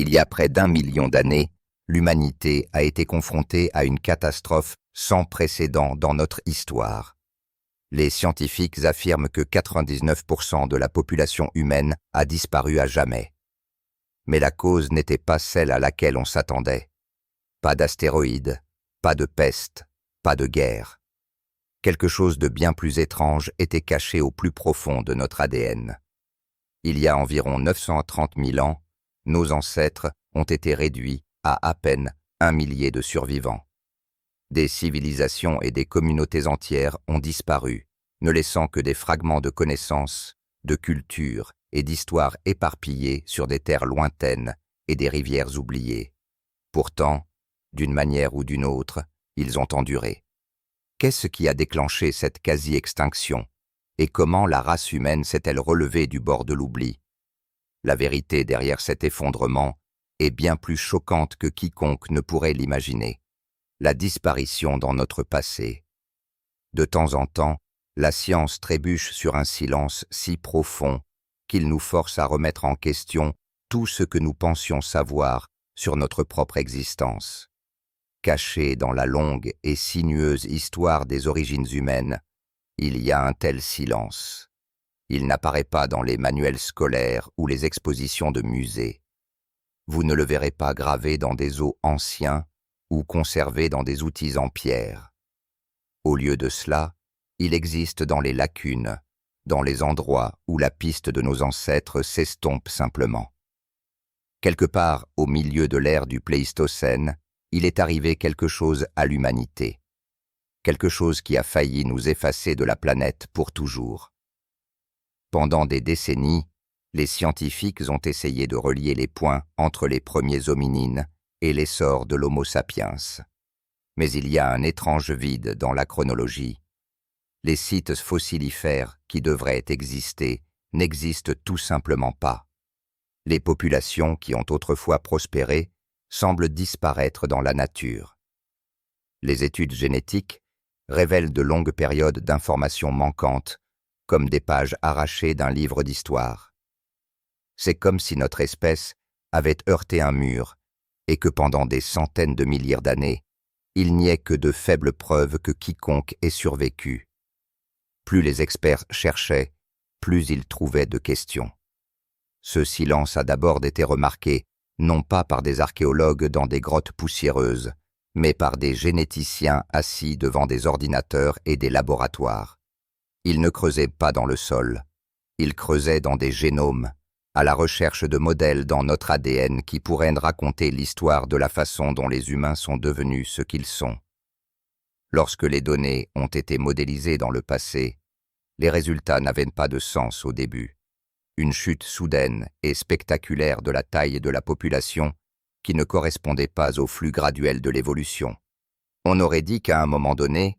Il y a près d'1 million d'années, l'humanité a été confrontée à une catastrophe sans précédent dans notre histoire. Les scientifiques affirment que 99% de la population humaine a disparu à jamais. Mais la cause n'était pas celle à laquelle on s'attendait. Pas d'astéroïdes, pas de peste, pas de guerre. Quelque chose de bien plus étrange était caché au plus profond de notre ADN. Il y a environ 930 000 ans, nos ancêtres ont été réduits à peine 1 millier de survivants. Des civilisations et des communautés entières ont disparu, ne laissant que des fragments de connaissances, de cultures et d'histoires éparpillées sur des terres lointaines et des rivières oubliées. Pourtant, d'une manière ou d'une autre, ils ont enduré. Qu'est-ce qui a déclenché cette quasi-extinction et comment la race humaine s'est-elle relevée du bord de l'oubli? La vérité derrière cet effondrement est bien plus choquante que quiconque ne pourrait l'imaginer. La disparition dans notre passé. De temps en temps, la science trébuche sur un silence si profond qu'il nous force à remettre en question tout ce que nous pensions savoir sur notre propre existence. Caché dans la longue et sinueuse histoire des origines humaines, il y a un tel silence. Il n'apparaît pas dans les manuels scolaires ou les expositions de musées. Vous ne le verrez pas gravé dans des os anciens ou conservé dans des outils en pierre. Au lieu de cela, il existe dans les lacunes, dans les endroits où la piste de nos ancêtres s'estompe simplement. Quelque part au milieu de l'ère du Pléistocène, il est arrivé quelque chose à l'humanité. Quelque chose qui a failli nous effacer de la planète pour toujours. Pendant des décennies, les scientifiques ont essayé de relier les points entre les premiers hominines et l'essor de l'Homo sapiens. Mais il y a un étrange vide dans la chronologie. Les sites fossilifères qui devraient exister n'existent tout simplement pas. Les populations qui ont autrefois prospéré semblent disparaître dans la nature. Les études génétiques révèlent de longues périodes d'informations manquantes, comme des pages arrachées d'un livre d'histoire. C'est comme si notre espèce avait heurté un mur et que pendant des centaines de milliers d'années, il n'y ait que de faibles preuves que quiconque ait survécu. Plus les experts cherchaient, plus ils trouvaient de questions. Ce silence a d'abord été remarqué, non pas par des archéologues dans des grottes poussiéreuses, mais par des généticiens assis devant des ordinateurs et des laboratoires. Ils ne creusaient pas dans le sol, ils creusaient dans des génomes, à la recherche de modèles dans notre ADN qui pourraient raconter l'histoire de la façon dont les humains sont devenus ce qu'ils sont. Lorsque les données ont été modélisées dans le passé, les résultats n'avaient pas de sens au début. Une chute soudaine et spectaculaire de la taille de la population qui ne correspondait pas au flux graduel de l'évolution. On aurait dit qu'à un moment donné,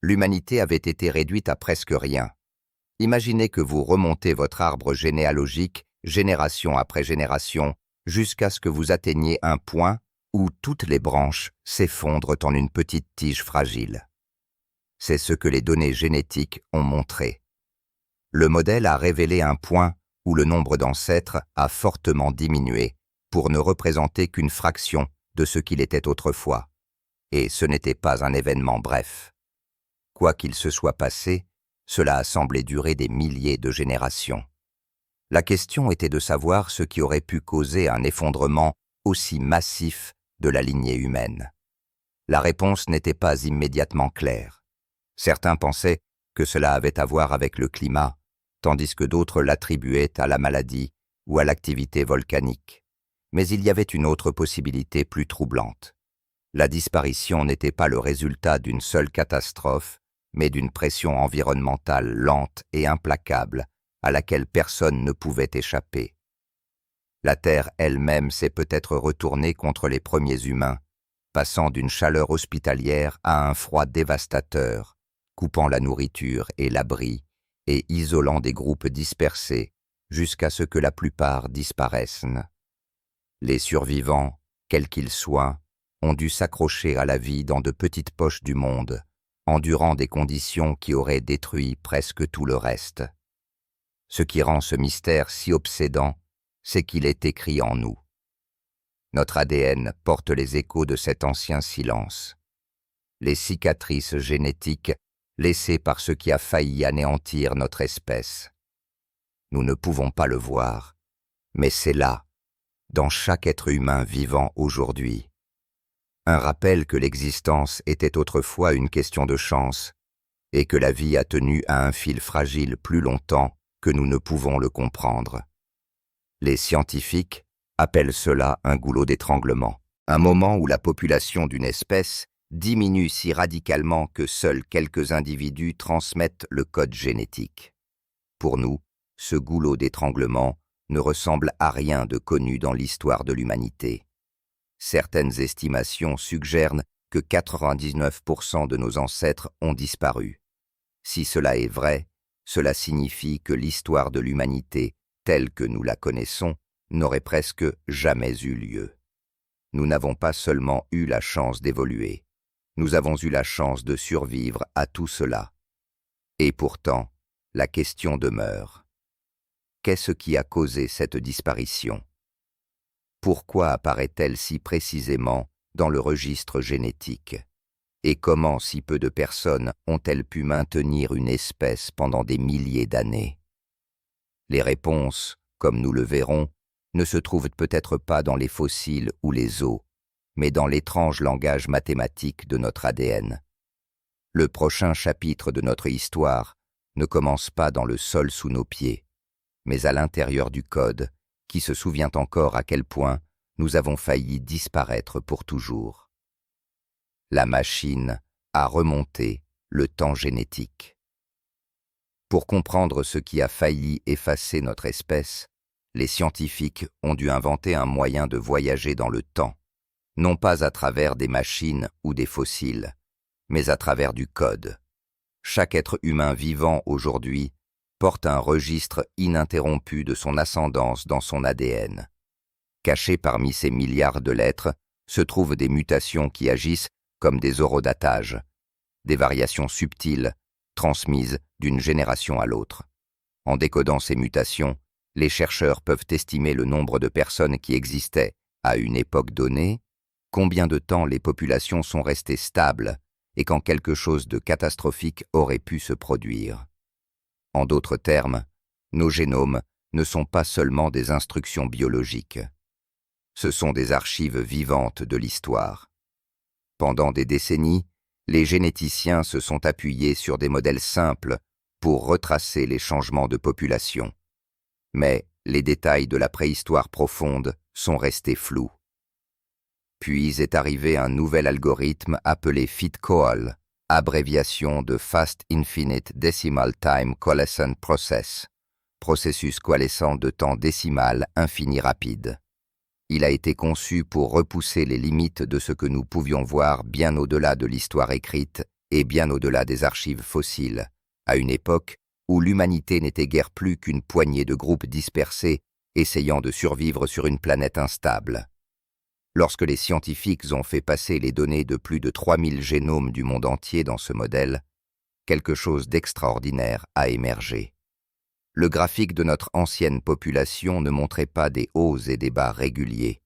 l'humanité avait été réduite à presque rien. Imaginez que vous remontez votre arbre généalogique génération après génération jusqu'à ce que vous atteigniez un point où toutes les branches s'effondrent en une petite tige fragile. C'est ce que les données génétiques ont montré. Le modèle a révélé un point où le nombre d'ancêtres a fortement diminué pour ne représenter qu'une fraction de ce qu'il était autrefois. Et ce n'était pas un événement bref. Quoi qu'il se soit passé, cela a semblé durer des milliers de générations. La question était de savoir ce qui aurait pu causer un effondrement aussi massif de la lignée humaine. La réponse n'était pas immédiatement claire. Certains pensaient que cela avait à voir avec le climat, tandis que d'autres l'attribuaient à la maladie ou à l'activité volcanique. Mais il y avait une autre possibilité plus troublante. La disparition n'était pas le résultat d'une seule catastrophe, mais d'une pression environnementale lente et implacable à laquelle personne ne pouvait échapper. La Terre elle-même s'est peut-être retournée contre les premiers humains, passant d'une chaleur hospitalière à un froid dévastateur, coupant la nourriture et l'abri, et isolant des groupes dispersés jusqu'à ce que la plupart disparaissent. Les survivants, quels qu'ils soient, ont dû s'accrocher à la vie dans de petites poches du monde, endurant des conditions qui auraient détruit presque tout le reste. Ce qui rend ce mystère si obsédant, c'est qu'il est écrit en nous. Notre ADN porte les échos de cet ancien silence. Les cicatrices génétiques laissées par ce qui a failli anéantir notre espèce. Nous ne pouvons pas le voir, mais c'est là, dans chaque être humain vivant aujourd'hui. Un rappel que l'existence était autrefois une question de chance et que la vie a tenu à un fil fragile plus longtemps que nous ne pouvons le comprendre. Les scientifiques appellent cela un goulot d'étranglement, un moment où la population d'une espèce diminue si radicalement que seuls quelques individus transmettent le code génétique. Pour nous, ce goulot d'étranglement ne ressemble à rien de connu dans l'histoire de l'humanité. Certaines estimations suggèrent que 99% de nos ancêtres ont disparu. Si cela est vrai, cela signifie que l'histoire de l'humanité, telle que nous la connaissons, n'aurait presque jamais eu lieu. Nous n'avons pas seulement eu la chance d'évoluer, nous avons eu la chance de survivre à tout cela. Et pourtant, la question demeure. Qu'est-ce qui a causé cette disparition? Pourquoi apparaît-elle si précisément dans le registre génétique? Et comment si peu de personnes ont-elles pu maintenir une espèce pendant des milliers d'années? Les réponses, comme nous le verrons, ne se trouvent peut-être pas dans les fossiles ou les os, mais dans l'étrange langage mathématique de notre ADN. Le prochain chapitre de notre histoire ne commence pas dans le sol sous nos pieds, mais à l'intérieur du code, qui se souvient encore à quel point nous avons failli disparaître pour toujours. La machine a remonté le temps génétique. Pour comprendre ce qui a failli effacer notre espèce, les scientifiques ont dû inventer un moyen de voyager dans le temps, non pas à travers des machines ou des fossiles, mais à travers du code. Chaque être humain vivant aujourd'hui porte un registre ininterrompu de son ascendance dans son ADN. Cachés parmi ces milliards de lettres se trouvent des mutations qui agissent comme des horodatages, des variations subtiles transmises d'une génération à l'autre. En décodant ces mutations, les chercheurs peuvent estimer le nombre de personnes qui existaient à une époque donnée, combien de temps les populations sont restées stables et quand quelque chose de catastrophique aurait pu se produire. En d'autres termes, nos génomes ne sont pas seulement des instructions biologiques. Ce sont des archives vivantes de l'histoire. Pendant des décennies, les généticiens se sont appuyés sur des modèles simples pour retracer les changements de population. Mais les détails de la préhistoire profonde sont restés flous. Puis est arrivé un nouvel algorithme appelé FIT-COAL, abréviation de Fast Infinite Decimal Time Coalescent Process, processus coalescent de temps décimal infini rapide. Il a été conçu pour repousser les limites de ce que nous pouvions voir bien au-delà de l'histoire écrite et bien au-delà des archives fossiles, à une époque où l'humanité n'était guère plus qu'une poignée de groupes dispersés essayant de survivre sur une planète instable. Lorsque les scientifiques ont fait passer les données de plus de 3000 génomes du monde entier dans ce modèle, quelque chose d'extraordinaire a émergé. Le graphique de notre ancienne population ne montrait pas des hauts et des bas réguliers.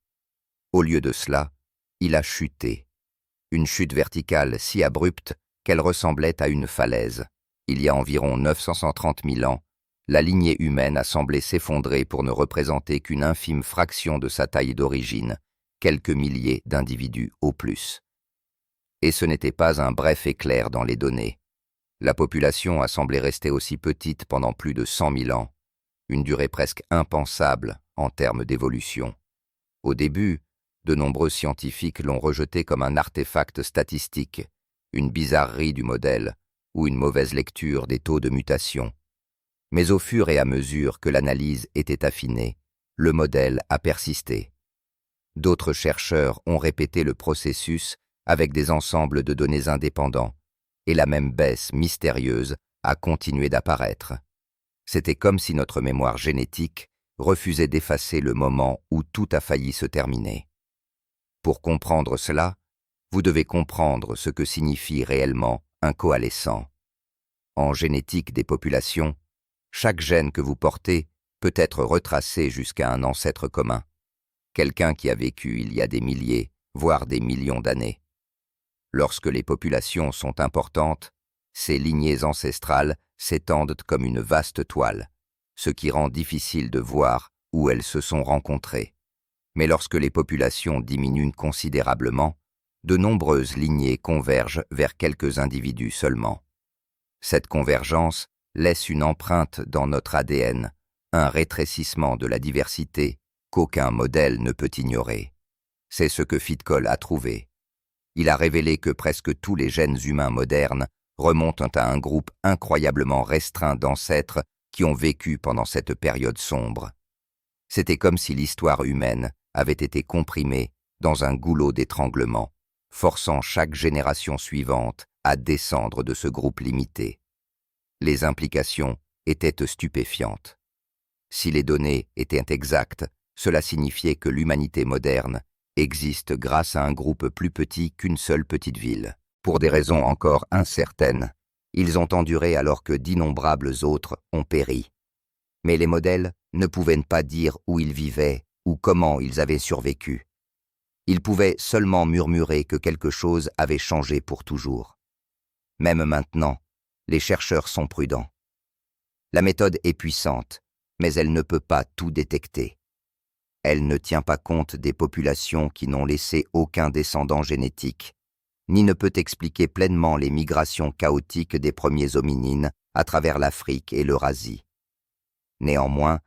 Au lieu de cela, il a chuté. Une chute verticale si abrupte qu'elle ressemblait à une falaise. Il y a environ 930 000 ans, la lignée humaine a semblé s'effondrer pour ne représenter qu'une infime fraction de sa taille d'origine, quelques milliers d'individus au plus. Et ce n'était pas un bref éclair dans les données. La population a semblé rester aussi petite pendant plus de 100 000 ans, une durée presque impensable en termes d'évolution. Au début, de nombreux scientifiques l'ont rejeté comme un artefact statistique, une bizarrerie du modèle ou une mauvaise lecture des taux de mutation. Mais au fur et à mesure que l'analyse était affinée, le modèle a persisté. D'autres chercheurs ont répété le processus avec des ensembles de données indépendants, et la même baisse mystérieuse a continué d'apparaître. C'était comme si notre mémoire génétique refusait d'effacer le moment où tout a failli se terminer. Pour comprendre cela, vous devez comprendre ce que signifie réellement un coalescent. En génétique des populations, chaque gène que vous portez peut être retracé jusqu'à un ancêtre commun. quelqu'un qui a vécu il y a des milliers, voire des millions d'années. Lorsque les populations sont importantes, ces lignées ancestrales s'étendent comme une vaste toile, ce qui rend difficile de voir où elles se sont rencontrées. Mais lorsque les populations diminuent considérablement, de nombreuses lignées convergent vers quelques individus seulement. Cette convergence laisse une empreinte dans notre ADN, un rétrécissement de la diversité qu'aucun modèle ne peut ignorer. C'est ce que Fitcol a trouvé. Il a révélé que presque tous les gènes humains modernes remontent à un groupe incroyablement restreint d'ancêtres qui ont vécu pendant cette période sombre. C'était comme si l'histoire humaine avait été comprimée dans un goulot d'étranglement, forçant chaque génération suivante à descendre de ce groupe limité. Les implications étaient stupéfiantes. Si les données étaient exactes, cela signifiait que l'humanité moderne existe grâce à un groupe plus petit qu'une seule petite ville. Pour des raisons encore incertaines, ils ont enduré alors que d'innombrables autres ont péri. Mais les modèles ne pouvaient pas dire où ils vivaient ou comment ils avaient survécu. Ils pouvaient seulement murmurer que quelque chose avait changé pour toujours. Même maintenant, les chercheurs sont prudents. La méthode est puissante, mais elle ne peut pas tout détecter. Elle ne tient pas compte des populations qui n'ont laissé aucun descendant génétique, ni ne peut expliquer pleinement les migrations chaotiques des premiers hominines à travers l'Afrique et l'Eurasie. Néanmoins,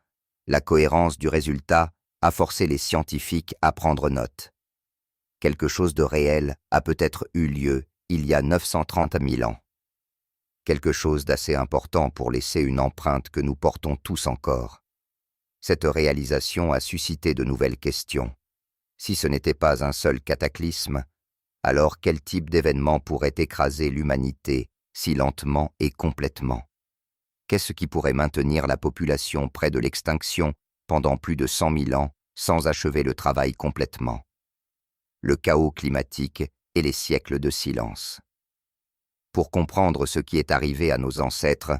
la cohérence du résultat a forcé les scientifiques à prendre note. Quelque chose de réel a peut-être eu lieu il y a 930 000 ans. Quelque chose d'assez important pour laisser une empreinte que nous portons tous encore. Cette réalisation a suscité de nouvelles questions. Si ce n'était pas un seul cataclysme, alors quel type d'événement pourrait écraser l'humanité si lentement et complètement? Qu'est-ce qui pourrait maintenir la population près de l'extinction pendant plus de 100 000 ans sans achever le travail complètement? Le chaos climatique et les siècles de silence. Pour comprendre ce qui est arrivé à nos ancêtres,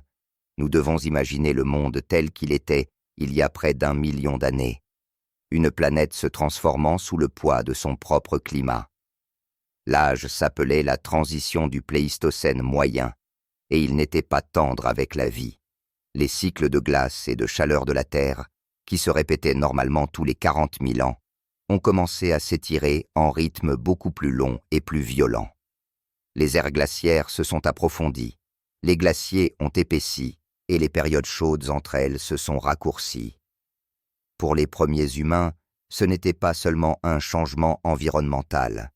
nous devons imaginer le monde tel qu'il était il y a près d'1 million d'années, une planète se transformant sous le poids de son propre climat. L'âge s'appelait la transition du Pléistocène moyen, et il n'était pas tendre avec la vie. Les cycles de glace et de chaleur de la Terre, qui se répétaient normalement tous les 40 000 ans, ont commencé à s'étirer en rythme beaucoup plus long et plus violent. Les aires glaciaires se sont approfondies, les glaciers ont épaissi, et les périodes chaudes entre elles se sont raccourcies. Pour les premiers humains, ce n'était pas seulement un changement environnemental,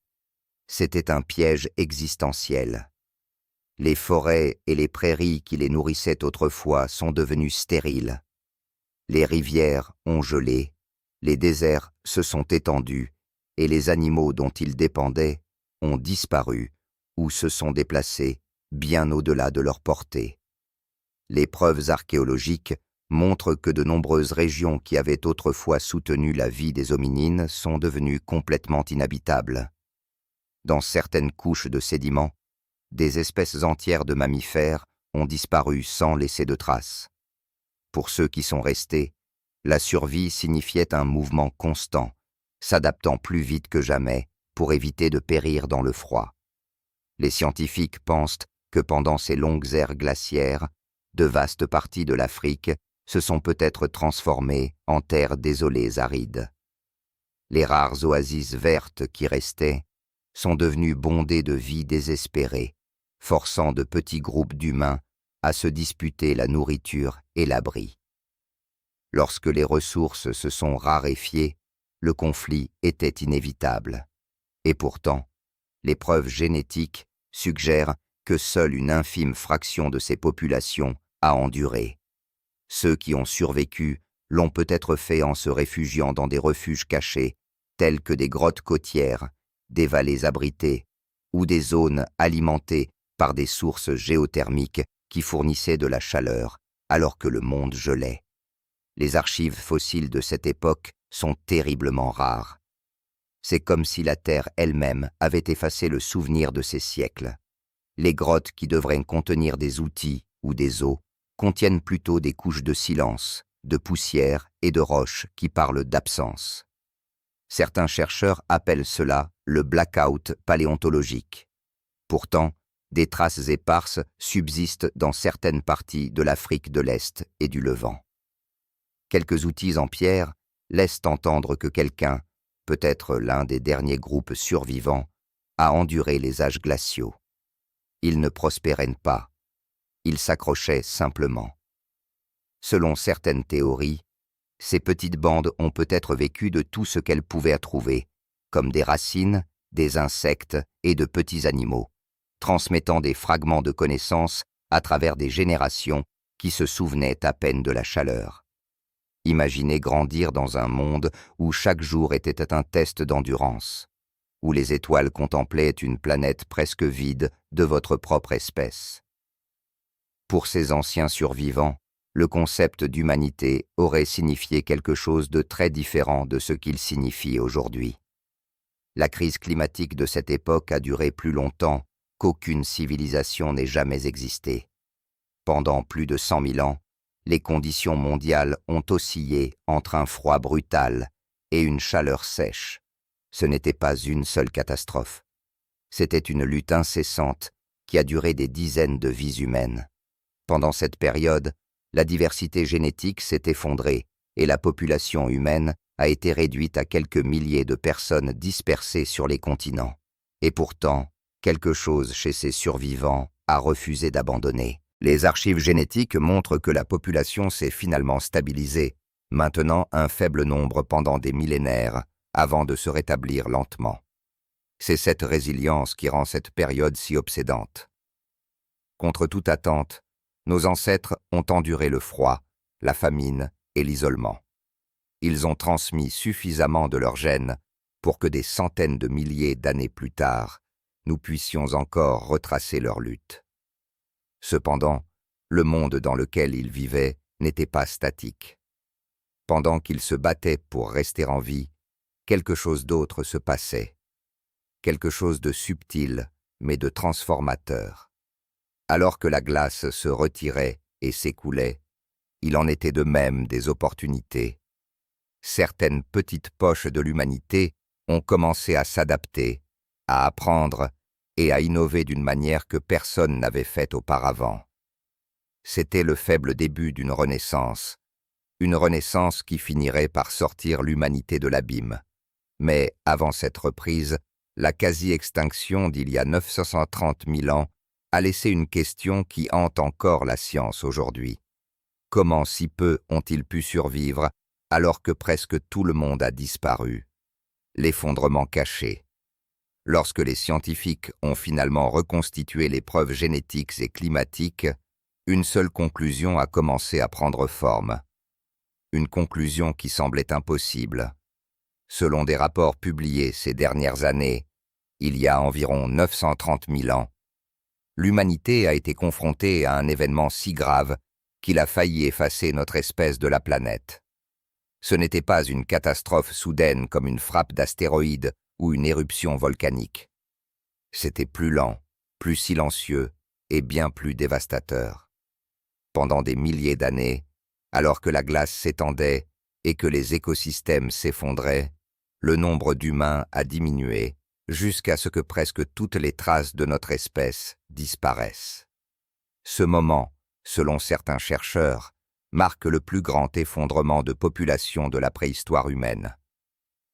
c'était un piège existentiel. Les forêts et les prairies qui les nourrissaient autrefois sont devenues stériles. Les rivières ont gelé, les déserts se sont étendus, et les animaux dont ils dépendaient ont disparu ou se sont déplacés bien au-delà de leur portée. Les preuves archéologiques montrent que de nombreuses régions qui avaient autrefois soutenu la vie des hominines sont devenues complètement inhabitables. Dans certaines couches de sédiments, des espèces entières de mammifères ont disparu sans laisser de traces. Pour ceux qui sont restés, la survie signifiait un mouvement constant, s'adaptant plus vite que jamais pour éviter de périr dans le froid. Les scientifiques pensent que pendant ces longues ères glaciaires, de vastes parties de l'Afrique se sont peut-être transformées en terres désolées arides. Les rares oasis vertes qui restaient sont devenues bondées de vie désespérée, forçant de petits groupes d'humains à se disputer la nourriture et l'abri. Lorsque les ressources se sont raréfiées, le conflit était inévitable. Et pourtant, les preuves génétiques suggèrent que seule une infime fraction de ces populations a enduré. Ceux qui ont survécu l'ont peut-être fait en se réfugiant dans des refuges cachés, tels que des grottes côtières, des vallées abritées ou des zones alimentées par des sources géothermiques qui fournissaient de la chaleur alors que le monde gelait. Les archives fossiles de cette époque sont terriblement rares. C'est comme si la Terre elle-même avait effacé le souvenir de ces siècles. Les grottes qui devraient contenir des outils ou des os contiennent plutôt des couches de silence, de poussière et de roches qui parlent d'absence. Certains chercheurs appellent cela le blackout paléontologique. Pourtant, des traces éparses subsistent dans certaines parties de l'Afrique de l'Est et du Levant. Quelques outils en pierre laissent entendre que quelqu'un, peut-être l'un des derniers groupes survivants, a enduré les âges glaciaux. Ils ne prospéraient pas, ils s'accrochaient simplement. Selon certaines théories, ces petites bandes ont peut-être vécu de tout ce qu'elles pouvaient trouver, comme des racines, des insectes et de petits animaux, transmettant des fragments de connaissances à travers des générations qui se souvenaient à peine de la chaleur. Imaginez grandir dans un monde où chaque jour était un test d'endurance, où les étoiles contemplaient une planète presque vide de votre propre espèce. Pour ces anciens survivants, le concept d'humanité aurait signifié quelque chose de très différent de ce qu'il signifie aujourd'hui. La crise climatique de cette époque a duré plus longtemps qu'aucune civilisation n'ait jamais existé. Pendant plus de 100 000 ans, les conditions mondiales ont oscillé entre un froid brutal et une chaleur sèche. Ce n'était pas une seule catastrophe. C'était une lutte incessante qui a duré des dizaines de vies humaines. Pendant cette période, la diversité génétique s'est effondrée et la population humaine a été réduite à quelques milliers de personnes dispersées sur les continents. Et pourtant, quelque chose chez ces survivants a refusé d'abandonner. Les archives génétiques montrent que la population s'est finalement stabilisée, maintenant un faible nombre pendant des millénaires, avant de se rétablir lentement. C'est cette résilience qui rend cette période si obsédante. Contre toute attente, nos ancêtres ont enduré le froid, la famine et l'isolement. Ils ont transmis suffisamment de leurs gènes pour que des centaines de milliers d'années plus tard, nous puissions encore retracer leur lutte. Cependant, le monde dans lequel ils vivaient n'était pas statique. Pendant qu'ils se battaient pour rester en vie, quelque chose d'autre se passait. Quelque chose de subtil, mais de transformateur. Alors que la glace se retirait et s'écoulait, il en était de même des opportunités. Certaines petites poches de l'humanité ont commencé à s'adapter, à apprendre et à innover d'une manière que personne n'avait faite auparavant. C'était le faible début d'une renaissance qui finirait par sortir l'humanité de l'abîme. Mais avant cette reprise, la quasi-extinction d'il y a 930 000 ans a laissé une question qui hante encore la science aujourd'hui. Comment si peu ont-ils pu survivre alors que presque tout le monde a disparu? L'effondrement caché. Lorsque les scientifiques ont finalement reconstitué les preuves génétiques et climatiques, une seule conclusion a commencé à prendre forme. Une conclusion qui semblait impossible. Selon des rapports publiés ces dernières années, il y a environ 930 000 ans, l'humanité a été confrontée à un événement si grave qu'il a failli effacer notre espèce de la planète. Ce n'était pas une catastrophe soudaine comme une frappe d'astéroïdes ou une éruption volcanique. C'était plus lent, plus silencieux et bien plus dévastateur. Pendant des milliers d'années, alors que la glace s'étendait et que les écosystèmes s'effondraient, le nombre d'humains a diminué jusqu'à ce que presque toutes les traces de notre espèce disparaissent. Ce moment, selon certains chercheurs, marque le plus grand effondrement de population de la préhistoire humaine.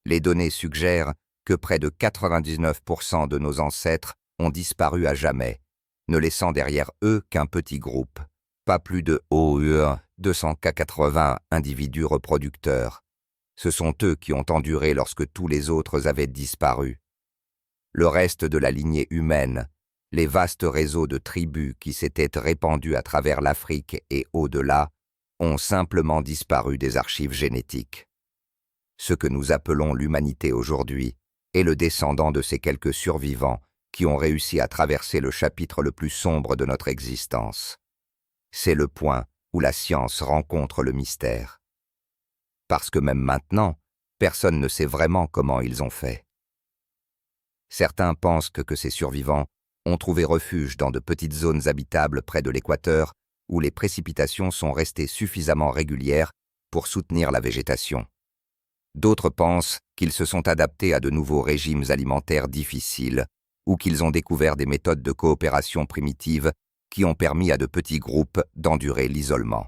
Les données suggèrent que près de 99% de nos ancêtres ont disparu à jamais, ne laissant derrière eux qu'un petit groupe, pas plus de 280 individus reproducteurs. Ce sont eux qui ont enduré lorsque tous les autres avaient disparu. Le reste de la lignée humaine, les vastes réseaux de tribus qui s'étaient répandus à travers l'Afrique et au-delà, ont simplement disparu des archives génétiques. Ce que nous appelons l'humanité aujourd'hui est le descendant de ces quelques survivants qui ont réussi à traverser le chapitre le plus sombre de notre existence. C'est le point où la science rencontre le mystère. Parce que même maintenant, personne ne sait vraiment comment ils ont fait. Certains pensent que ces survivants ont trouvé refuge dans de petites zones habitables près de l'équateur où les précipitations sont restées suffisamment régulières pour soutenir la végétation. D'autres pensent qu'ils se sont adaptés à de nouveaux régimes alimentaires difficiles ou qu'ils ont découvert des méthodes de coopération primitives qui ont permis à de petits groupes d'endurer l'isolement.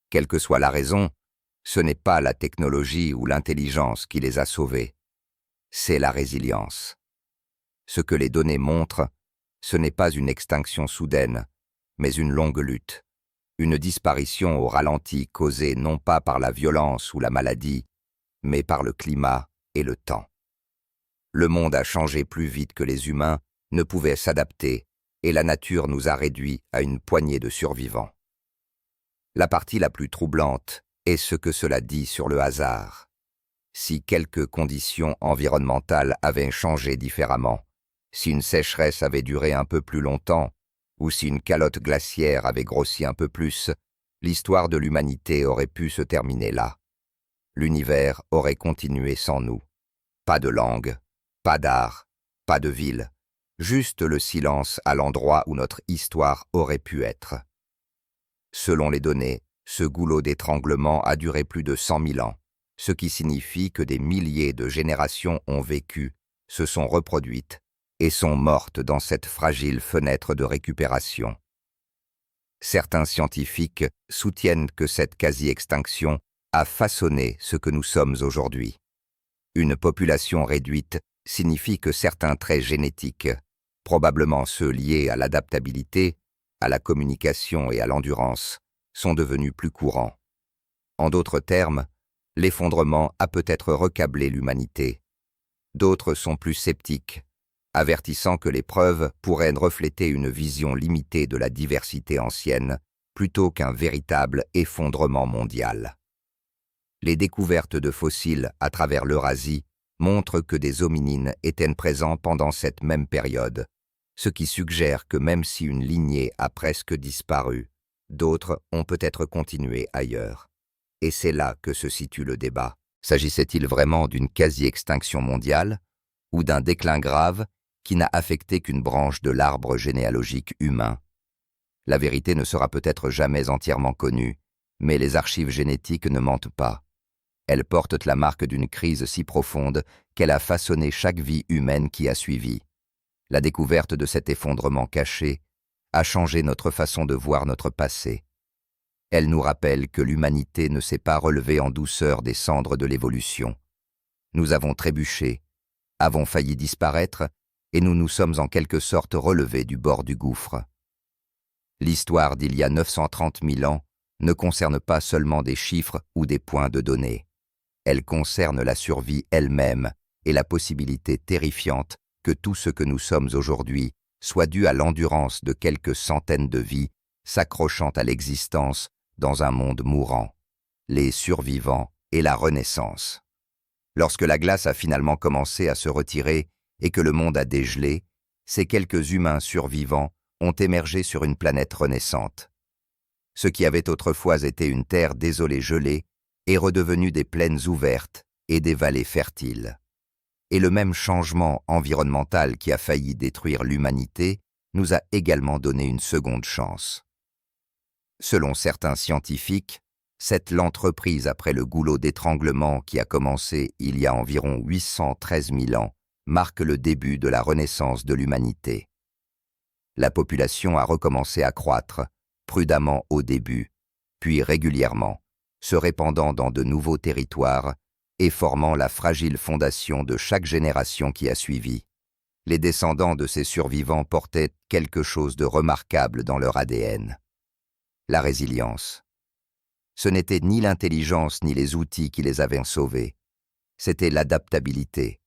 Quelle que soit la raison, ce n'est pas la technologie ou l'intelligence qui les a sauvés, c'est la résilience. Ce que les données montrent, ce n'est pas une extinction soudaine, mais une longue lutte, une disparition au ralenti causée non pas par la violence ou la maladie, mais par le climat et le temps. Le monde a changé plus vite que les humains ne pouvaient s'adapter et la nature nous a réduits à une poignée de survivants. La partie la plus troublante est ce que cela dit sur le hasard. Si quelques conditions environnementales avaient changé différemment, si une sécheresse avait duré un peu plus longtemps, ou si une calotte glaciaire avait grossi un peu plus, l'histoire de l'humanité aurait pu se terminer là. L'univers aurait continué sans nous. Pas de langue, pas d'art, pas de ville, juste le silence à l'endroit où notre histoire aurait pu être. Selon les données, ce goulot d'étranglement a duré plus de 100 000 ans, ce qui signifie que des milliers de générations ont vécu, se sont reproduites et sont mortes dans cette fragile fenêtre de récupération. Certains scientifiques soutiennent que cette quasi-extinction a façonné ce que nous sommes aujourd'hui. Une population réduite signifie que certains traits génétiques, probablement ceux liés à l'adaptabilité, à la communication et à l'endurance, sont devenus plus courants. En d'autres termes, l'effondrement a peut-être recablé l'humanité. D'autres sont plus sceptiques, avertissant que les preuves pourraient refléter une vision limitée de la diversité ancienne plutôt qu'un véritable effondrement mondial. Les découvertes de fossiles à travers l'Eurasie montrent que des hominines étaient présents pendant cette même période, ce qui suggère que même si une lignée a presque disparu, d'autres ont peut-être continué ailleurs. Et c'est là que se situe le débat. S'agissait-il vraiment d'une quasi-extinction mondiale ou d'un déclin grave qui n'a affecté qu'une branche de l'arbre généalogique humain? La vérité ne sera peut-être jamais entièrement connue, mais les archives génétiques ne mentent pas. Elles portent la marque d'une crise si profonde qu'elle a façonné chaque vie humaine qui a suivi. La découverte de cet effondrement caché a changé notre façon de voir notre passé. Elle nous rappelle que l'humanité ne s'est pas relevée en douceur des cendres de l'évolution. Nous avons trébuché, avons failli disparaître, et nous nous sommes en quelque sorte relevés du bord du gouffre. L'histoire d'il y a 930 000 ans ne concerne pas seulement des chiffres ou des points de données. Elle concerne la survie elle-même et la possibilité terrifiante que tout ce que nous sommes aujourd'hui soit dû à l'endurance de quelques centaines de vies s'accrochant à l'existence dans un monde mourant, les survivants et la renaissance. Lorsque la glace a finalement commencé à se retirer et que le monde a dégelé, ces quelques humains survivants ont émergé sur une planète renaissante. Ce qui avait autrefois été une terre désolée gelée est redevenu des plaines ouvertes et des vallées fertiles. Et le même changement environnemental qui a failli détruire l'humanité nous a également donné une seconde chance. Selon certains scientifiques, cette lente reprise après le goulot d'étranglement qui a commencé il y a environ 813 000 ans marque le début de la renaissance de l'humanité. La population a recommencé à croître, prudemment au début, puis régulièrement, se répandant dans de nouveaux territoires et formant la fragile fondation de chaque génération qui a suivi. Les descendants de ces survivants portaient quelque chose de remarquable dans leur ADN. La résilience. Ce n'était ni l'intelligence ni les outils qui les avaient sauvés. C'était l'adaptabilité.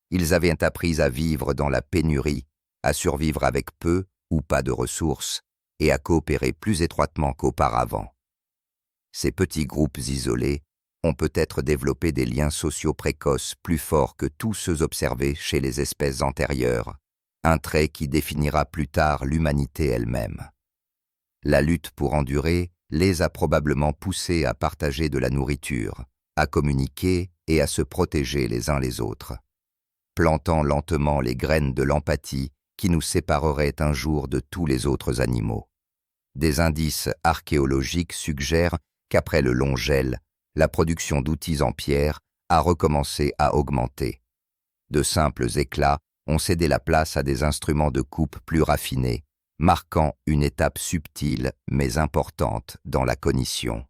Ils avaient appris à vivre dans la pénurie, à survivre avec peu ou pas de ressources et à coopérer plus étroitement qu'auparavant. Ces petits groupes isolés ont peut-être développé des liens sociaux précoces plus forts que tous ceux observés chez les espèces antérieures, un trait qui définira plus tard l'humanité elle-même. La lutte pour endurer les a probablement poussés à partager de la nourriture, à communiquer et à se protéger les uns les autres, plantant lentement les graines de l'empathie qui nous sépareraient un jour de tous les autres animaux. Des indices archéologiques suggèrent qu'après le long gel, la production d'outils en pierre a recommencé à augmenter. De simples éclats ont cédé la place à des instruments de coupe plus raffinés, marquant une étape subtile mais importante dans la cognition.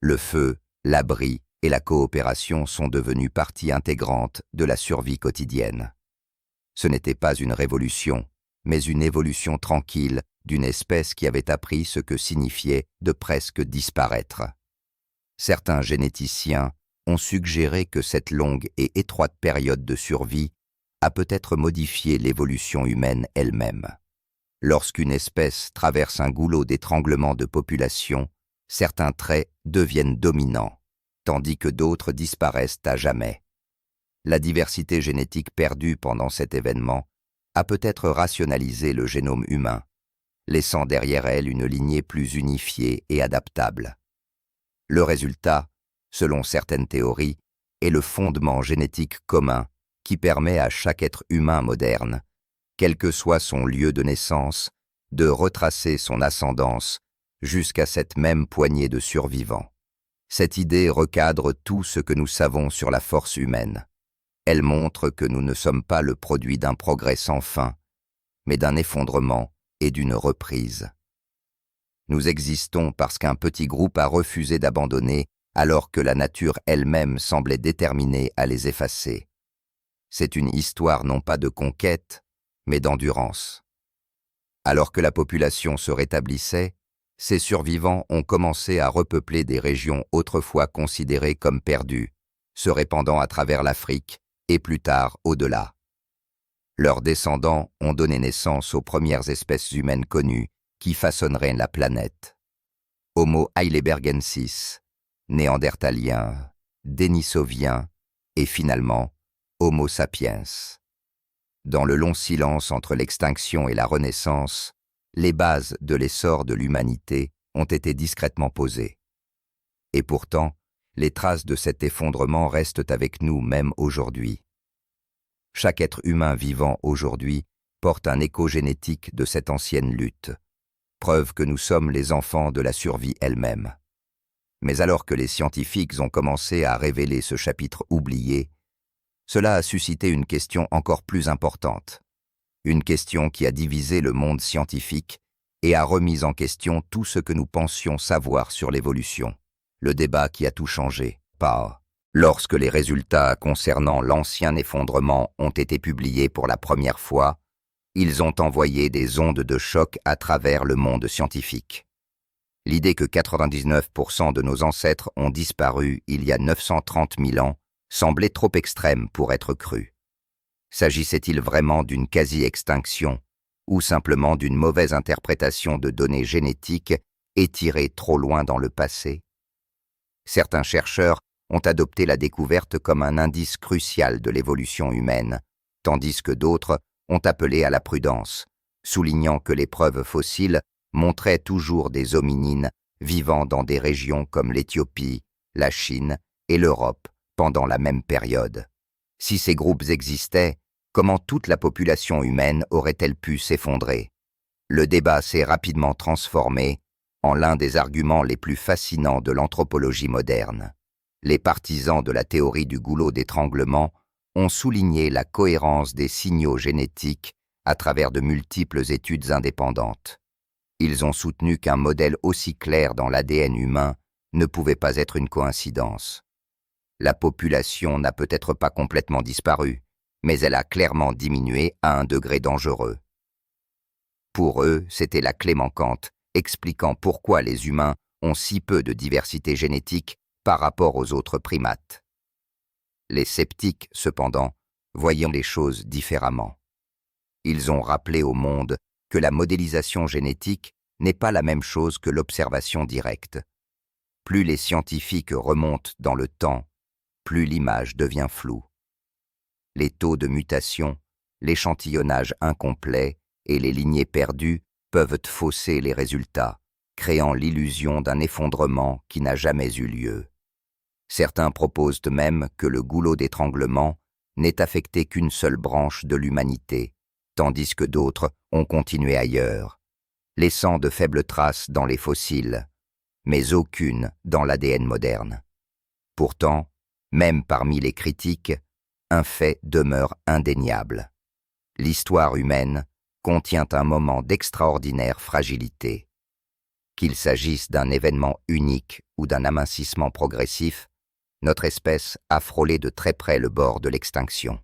Le feu, l'abri et la coopération sont devenus partie intégrante de la survie quotidienne. Ce n'était pas une révolution, mais une évolution tranquille d'une espèce qui avait appris ce que signifiait de presque disparaître. Certains généticiens ont suggéré que cette longue et étroite période de survie a peut-être modifié l'évolution humaine elle-même. Lorsqu'une espèce traverse un goulot d'étranglement de population, certains traits deviennent dominants, tandis que d'autres disparaissent à jamais. La diversité génétique perdue pendant cet événement a peut-être rationalisé le génome humain, laissant derrière elle une lignée plus unifiée et adaptable. Le résultat, selon certaines théories, est le fondement génétique commun qui permet à chaque être humain moderne, quel que soit son lieu de naissance, de retracer son ascendance jusqu'à cette même poignée de survivants. Cette idée recadre tout ce que nous savons sur la force humaine. Elle montre que nous ne sommes pas le produit d'un progrès sans fin, mais d'un effondrement et d'une reprise. Nous existons parce qu'un petit groupe a refusé d'abandonner alors que la nature elle-même semblait déterminée à les effacer. C'est une histoire non pas de conquête, mais d'endurance. Alors que la population se rétablissait, ces survivants ont commencé à repeupler des régions autrefois considérées comme perdues, se répandant à travers l'Afrique et plus tard au-delà. Leurs descendants ont donné naissance aux premières espèces humaines connues qui façonneraient la planète. Homo heidelbergensis, Néandertalien, Denisovien et finalement Homo sapiens. Dans le long silence entre l'extinction et la Renaissance, les bases de l'essor de l'humanité ont été discrètement posées. Et pourtant, les traces de cet effondrement restent avec nous même aujourd'hui. Chaque être humain vivant aujourd'hui porte un écho génétique de cette ancienne lutte, preuve que nous sommes les enfants de la survie elle-même. Mais alors que les scientifiques ont commencé à révéler ce chapitre oublié, cela a suscité une question encore plus importante. Une question qui a divisé le monde scientifique et a remis en question tout ce que nous pensions savoir sur l'évolution. Le débat qui a tout changé, pas lorsque les résultats concernant l'ancien effondrement ont été publiés pour la première fois, ils ont envoyé des ondes de choc à travers le monde scientifique. L'idée que 99% de nos ancêtres ont disparu il y a 930 000 ans semblait trop extrême pour être crue. S'agissait-il vraiment d'une quasi-extinction ou simplement d'une mauvaise interprétation de données génétiques étirées trop loin dans le passé? Certains chercheurs ont adopté la découverte comme un indice crucial de l'évolution humaine, tandis que d'autres ont appelé à la prudence, soulignant que les preuves fossiles montraient toujours des hominines vivant dans des régions comme l'Éthiopie, la Chine et l'Europe pendant la même période. Si ces groupes existaient, comment toute la population humaine aurait-elle pu s'effondrer? Le débat s'est rapidement transformé en l'un des arguments les plus fascinants de l'anthropologie moderne. Les partisans de la théorie du goulot d'étranglement ont souligné la cohérence des signaux génétiques à travers de multiples études indépendantes. Ils ont soutenu qu'un modèle aussi clair dans l'ADN humain ne pouvait pas être une coïncidence. La population n'a peut-être pas complètement disparu, mais elle a clairement diminué à un degré dangereux. Pour eux, c'était la clé manquante, expliquant pourquoi les humains ont si peu de diversité génétique par rapport aux autres primates. Les sceptiques, cependant, voyant les choses différemment. Ils ont rappelé au monde que la modélisation génétique n'est pas la même chose que l'observation directe. Plus les scientifiques remontent dans le temps, plus l'image devient floue. Les taux de mutation, l'échantillonnage incomplet et les lignées perdues peuvent fausser les résultats, créant l'illusion d'un effondrement qui n'a jamais eu lieu. Certains proposent même que le goulot d'étranglement n'ait affecté qu'une seule branche de l'humanité, tandis que d'autres ont continué ailleurs, laissant de faibles traces dans les fossiles, mais aucune dans l'ADN moderne. Pourtant, Même parmi les critiques, un fait demeure indéniable. L'histoire humaine contient un moment d'extraordinaire fragilité. Qu'il s'agisse d'un événement unique ou d'un amincissement progressif, notre espèce a frôlé de très près le bord de l'extinction.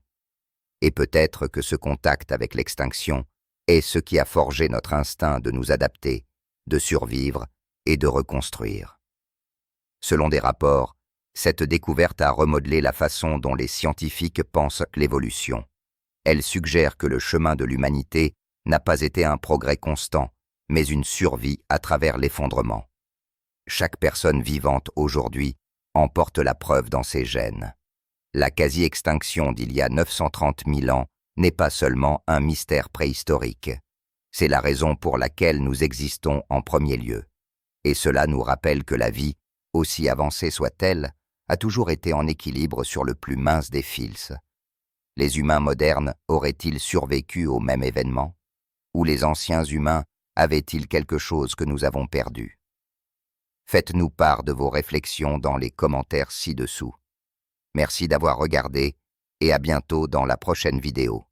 Et peut-être que ce contact avec l'extinction est ce qui a forgé notre instinct de nous adapter, de survivre et de reconstruire. Selon des rapports, cette découverte a remodelé la façon dont les scientifiques pensent l'évolution. Elle suggère que le chemin de l'humanité n'a pas été un progrès constant, mais une survie à travers l'effondrement. Chaque personne vivante aujourd'hui en porte la preuve dans ses gènes. La quasi-extinction d'il y a 930 000 ans n'est pas seulement un mystère préhistorique. C'est la raison pour laquelle nous existons en premier lieu. Et cela nous rappelle que la vie, aussi avancée soit-elle, a toujours été en équilibre sur le plus mince des fils. Les humains modernes auraient-ils survécu au même événement? Ou les anciens humains avaient-ils quelque chose que nous avons perdu? Faites-nous part de vos réflexions dans les commentaires ci-dessous. Merci d'avoir regardé et à bientôt dans la prochaine vidéo.